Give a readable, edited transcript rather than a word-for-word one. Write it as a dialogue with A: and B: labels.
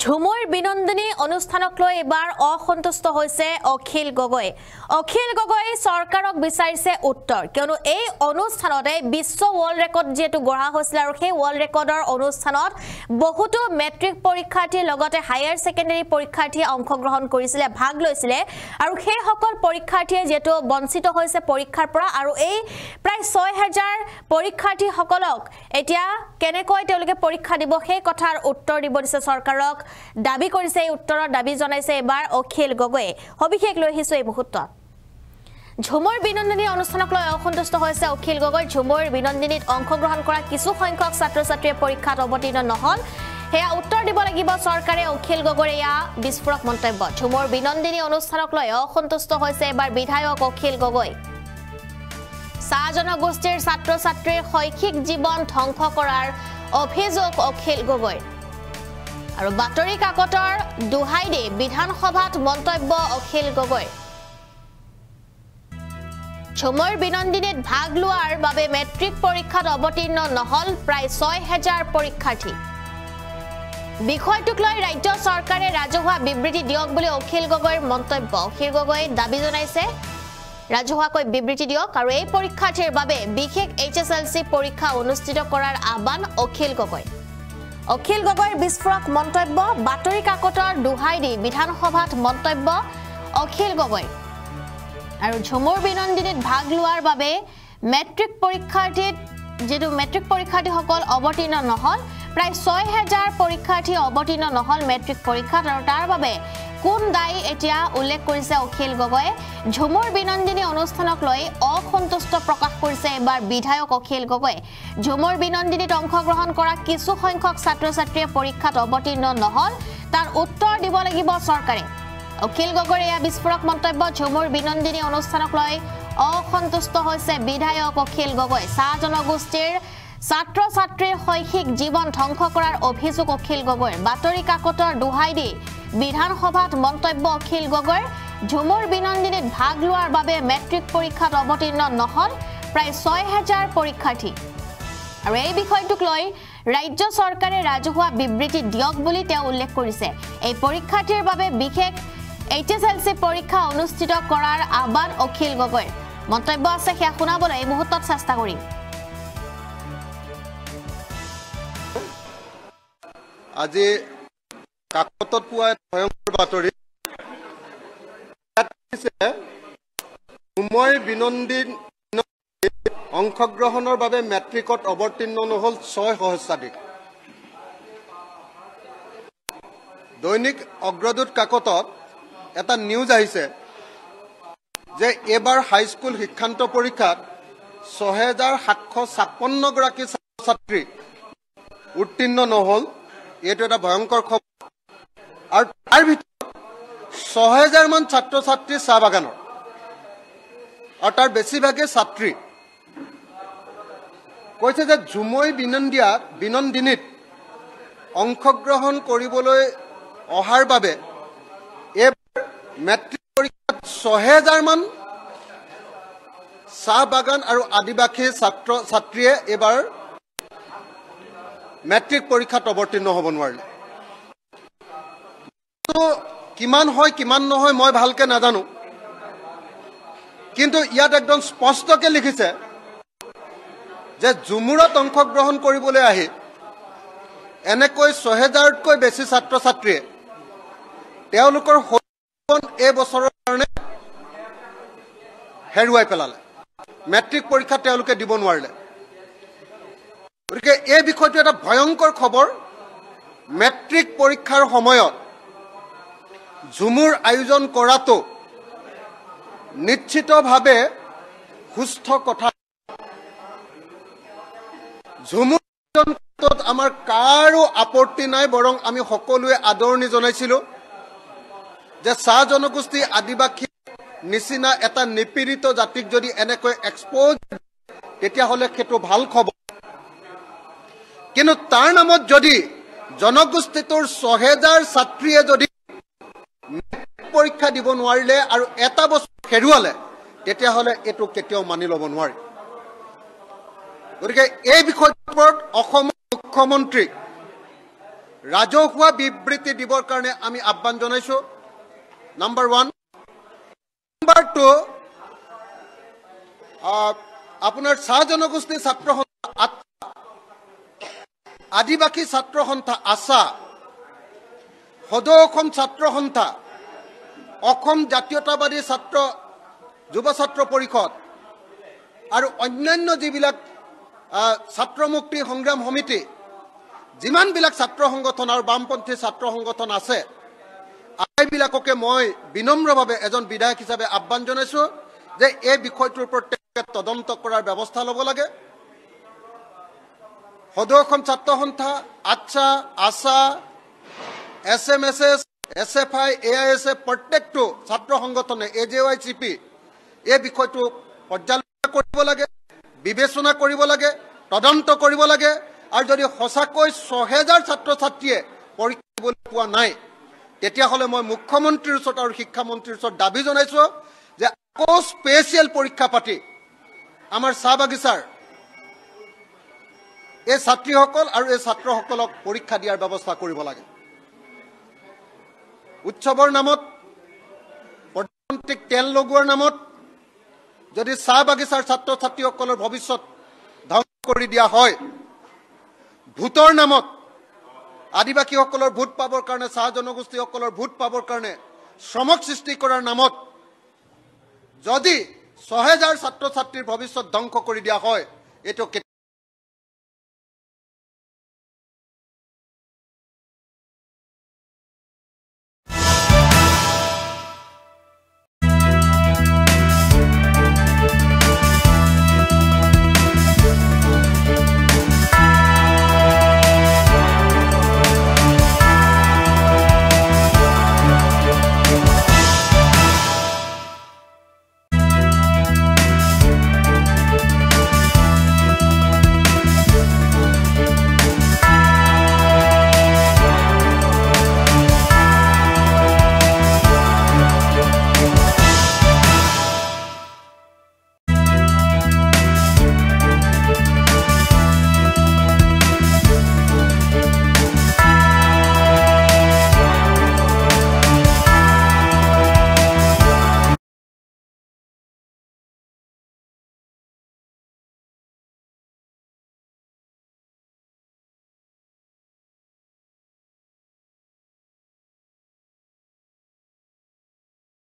A: ঝুমুৰ বিনন্দিনী অনুষ্ঠানক লৈ এবাৰ অসন্তুষ্ট হৈছে অখিল গগৈ। অখিল গগৈ চৰকাৰক বিচাৰিছে উত্তৰ, কিয়নো এই অনুষ্ঠানতে বিশ্ব ৱৰ্ল্ড ৰেকৰ্ড যেটো গঢ়া হৈছিল আৰু সেই ৱৰ্ল্ড ৰেকৰ্ডৰ অনুষ্ঠানত বহুতো মেট্ৰিক পৰীক্ষাৰ্থীৰ লগতে হায়াৰ সেকেন্ডাৰী পৰীক্ষাৰ্থীয়ে অংশগ্ৰহণ কৰিছিলে, ভাগ লৈছিলে আৰু সেই সকল পৰীক্ষাৰ্থীয়ে যেটো বঞ্চিত হৈছে পৰীক্ষাৰ পৰা আৰু এই প্ৰায় 6000 পৰীক্ষাৰ্থী সকলক এতিয়া কেনেকৈ তেওঁলোকে পৰীক্ষা দিব সেই কথাৰ উত্তৰ দিব দিছে চৰকাৰক দাবী কৰিছে। এই উত্তৰৰ দাবী জনাইছে এবাৰ অখিল গগৈ। সবিশেষ লৈ আহিছো এই মুহূৰ্তত। ঝুমুৰ বিনন্দিনী অনুষ্ঠানক লৈ অসন্তুষ্ট হৈছে অখিল গগৈ। ঝুমুৰ বিনন্দিনীত অংশগ্ৰহণ কৰা কিছু সংখ্যক ছাত্ৰ-ছাত্ৰীয়ে পৰীক্ষাত অৱতীৰ্ণ নহল, হেয়া উত্তৰ দিব লাগিব চৰকাৰে। অখিল গগৈৰ এয়া বিস্ফোৰক মন্তব্য। ঝুমুৰ বিনন্দিনী অনুষ্ঠানক লৈ অসন্তুষ্ট হৈছে এবাৰ বিধায়ক অখিল গগৈ। চাহ জনগোষ্ঠীৰ ছাত্ৰ-ছাত্ৰীৰ শৈক্ষিক জীৱন ধ্বংস কৰাৰ অভিযোগ অখিল গগৈ আৰু বাতৰি কাকতৰ দুহাই দি বিধানসভাত মন্তব্য অখিল গগৈ। ঝুমুৰ বিনন্দিনীত ভাগ লোৱাৰ বাবে মেট্ৰিক পৰীক্ষাত অৱতীৰ্ণ নহল প্ৰায় 6000 পৰীক্ষাৰ্থী। বিষয়টোক লৈ ৰাজ্য চৰকাৰে ৰাজহুৱা বিবৃতি দিয়ক বুলি অখিল গগৈৰ মন্তব্য। অখিল গগৈ দাবী জনাইছে ৰাজহুৱাকৈ বিবৃতি দিয়ক আৰু এই পৰীক্ষাৰ্থীৰ বাবে বিশেষ HSLC পৰীক্ষা অনুষ্ঠিত কৰাৰ আহ্বান অখিল গগৈ। অখিল গগৈৰ বিস্ফোৰক মন্তব্য, বাতৰি কাকতৰ দুহাই দি বিধানসভাত মন্তব্য অখিল গগৈ। আৰু ঝুমুৰ বিনন্দিনীত ভাগ লোৱাৰ বাবে মেট্ৰিক পৰীক্ষাৰ্থীসকল অৱতীৰ্ণ নহল, প্ৰায় 6000 পৰীক্ষাৰ্থী অৱতীৰ্ণ নহল মেট্ৰিক পৰীক্ষাত আৰু তাৰ বাবে কোন দায়ী এতিয়া উল্লেখ কৰিছে অখিল গগৈয়ে। ঝুমুৰ বিনন্দিনী অনুষ্ঠানক লৈ অসন্তুষ্ট প্ৰকাশ কৰিছে এবাৰ বিধায়ক অখিল গগৈ। ঝুমুৰ বিনন্দিনীত অংশগ্ৰহণ কৰা কিছু সংখ্যক ছাত্ৰ-ছাত্ৰীয়ে পৰীক্ষাত অৱতীৰ্ণ নহল, তাৰ উত্তৰ দিব লাগিব চৰকাৰে। অখিল গগৈৰ এয়া বিস্ফোৰক মন্তব্য। ঝুমুৰ বিনন্দিনী অনুষ্ঠানক লৈ অসন্তুষ্ট হৈছে বিধায়ক অখিল গগৈ। চাহ জনগোষ্ঠীৰ ছাত্ৰ-ছাত্ৰীৰ শৈক্ষিক জীৱন ধ্বংস কৰাৰ অভিযোগ অখিল গগৈৰ। বাতৰি কাকতৰ দুহাই দি বিধানসভাত মন্তব্য অখিল গগৈৰ। ঝুমুৰ বিনন্দিনীত ভাগ লোৱাৰ বাবে মেট্ৰিক পৰীক্ষাত অৱতীৰ্ণ নহল প্ৰায় 6000 পৰীক্ষাৰ্থী আৰু এই বিষয়টোক লৈ ৰাজ্য চৰকাৰে ৰাজহুৱা বিবৃতি দিয়ক বুলি তেওঁ উল্লেখ কৰিছে। এই পৰীক্ষাৰ্থীৰ বাবে বিশেষ HSLC পৰীক্ষা অনুষ্ঠিত কৰাৰ আহ্বান অখিল গগৈৰ। মন্তব্য আছে সেয়া শুনাবলৈ এই মুহূৰ্তত চেষ্টা কৰিম।
B: আজি কাকতত পোৱা ভয়ংকৰ বাতৰি ঝুমুৰ বিনন্দিনী অংশগ্ৰহণৰ বাবে মেট্ৰিকত অৱতীৰ্ণ নহল 6 সহস্ৰাধিক। দৈনিক অগ্ৰদূত কাকতত এটা নিউজ আহিছে যে এবাৰ হাইস্কুল শিক্ষান্ত পৰীক্ষাত 6756 গৰাকী ছাত্ৰ-ছাত্ৰী উত্তীৰ্ণ নহল। এইটো এটা ভয়ংকৰ খবৰ আৰু তাৰ ভিতৰত 6000 মান ছাত্ৰ-ছাত্ৰী চাহ বাগানৰ আৰু তাৰ বেছিভাগে ছাত্ৰী। কৈছে যে ঝুমুৰ বিনন্দিনীত অংশগ্ৰহণ কৰিবলৈ অহাৰ বাবে এইবাৰ মেট্ৰিক পৰীক্ষাত 6000 মান চাহ বাগান আৰু আদিবাসী ছাত্ৰ-ছাত্ৰীয়ে এইবাৰ মেট্ৰিক পৰীক্ষাত অৱতীৰ্ণ হ'ব নোৱাৰিলে। কিমান হয় কিমান নহয় মই ভালকে নাজানো, কিন্তু ইয়াত একদম স্পষ্টকে লিখিছে যে ঝুমুৰত অংশগ্ৰহণ কৰিবলৈ আহি এনেকৈ 6000তকৈ বেছি ছাত্ৰ-ছাত্ৰীয়ে তেওঁলোকৰ এই বছৰৰ কাৰণে হেৰুৱাই পেলালে। মেট্ৰিক পৰীক্ষা তেওঁলোকে দিব নোৱাৰিলে। গতিকে এই বিষয়টো এটা ভয়ংকৰ খবৰ। মেট্ৰিক পৰীক্ষাৰ সময়ত ঝুমুৰ আয়োজন কৰাটো নিশ্চিতভাৱে সুস্থ কথা। ঝুমুৰ আয়োজনত আমাৰ কাৰো আপত্তি নাই, বৰং আমি সকলোৱে আদৰণি জনাইছিলো যে চাহ জনগোষ্ঠী আদিবাসী নিচিনা এটা নিপীড়িত জাতিক যদি এনেকৈ এক্সপ'জ তেতিয়াহ'লে সেইটো ভাল খবৰ। কিন্তু তাৰ নামত যদি জনগোষ্ঠীটোৰ 6000 ছাত্ৰীয়ে যদি পৰীক্ষা দিব নোৱাৰিলে আৰু এটা বছৰ হেৰুৱালে তেতিয়াহ'লে এইটো কেতিয়াও মানি ল'ব নোৱাৰি। গতিকে এই বিষয়টোৰ ওপৰত অসমৰ মুখ্যমন্ত্ৰীক ৰাজহুৱা বিবৃতি দিবৰ কাৰণে আমি আহ্বান জনাইছোঁ নাম্বাৰ 1 নাম্বাৰ 2 আপোনাৰ চাহ জনগোষ্ঠী ছাত্ৰ সন্থা আদিবাসী ছাত্ৰ সন্থা আশা সদৌ অসম ছাত্ৰ সন্থা অসম জাতীয়তাবাদী ছাত্ৰ যুৱ ছাত্ৰ পৰিষদ আৰু অন্যান্য যিবিলাক ছাত্ৰ মুক্তি সংগ্ৰাম সমিতি যিমানবিলাক ছাত্ৰ সংগঠন আৰু বামপন্থী ছাত্ৰ সংগঠন আছে আইবিলাককে মই বিনম্ৰভাৱে এজন বিধায়ক হিচাপে আহ্বান জনাইছোঁ যে এই বিষয়টোৰ ওপৰত তদন্ত কৰাৰ ব্যৱস্থা ল'ব লাগে সদৌ অসম ছাত্ৰ সন্থা আশা SMSS SFI AISF প্ৰত্যেকটো ছাত্ৰ সংগঠনে AJYCP এই বিষয়টো পৰ্যালোচনা কৰিব লাগে বিবেচনা কৰিব লাগে তদন্ত কৰিব লাগে আৰু যদি সঁচাকৈ ৬০০০ ছাত্ৰ ছাত্ৰীয়ে পৰীক্ষা দিবলৈ পোৱা নাই তেতিয়াহ'লে মই মুখ্যমন্ত্ৰীৰ ওচৰত আৰু শিক্ষামন্ত্ৰীৰ ওচৰত দাবী জনাইছোঁ যে আকৌ স্পেচিয়েল পৰীক্ষা পাতি আমাৰ চাহ বাগিচাৰ এই ছাত্ৰীসকল আৰু এই ছাত্ৰসকলক পৰীক্ষা দিয়াৰ ব্যৱস্থা কৰিব লাগে উৎসৱৰ নামত প্ৰধানমন্ত্ৰীক তেল লগোৱাৰ নামত যদি চাহ বাগিচাৰ ছাত্ৰ ছাত্ৰীসকলৰ ভৱিষ্যত ধ্বংস কৰি দিয়া হয় ভোটৰ নামত আদিবাসীসকলৰ ভোট পাবৰ কাৰণে চাহ জনগোষ্ঠীসকলৰ ভোট পাবৰ কাৰণে শ্ৰমক সৃষ্টি কৰাৰ নামত যদি ৬০০০ ছাত্ৰ ছাত্ৰীৰ ভৱিষ্যত ধ্বংস কৰি দিয়া হয় এইটো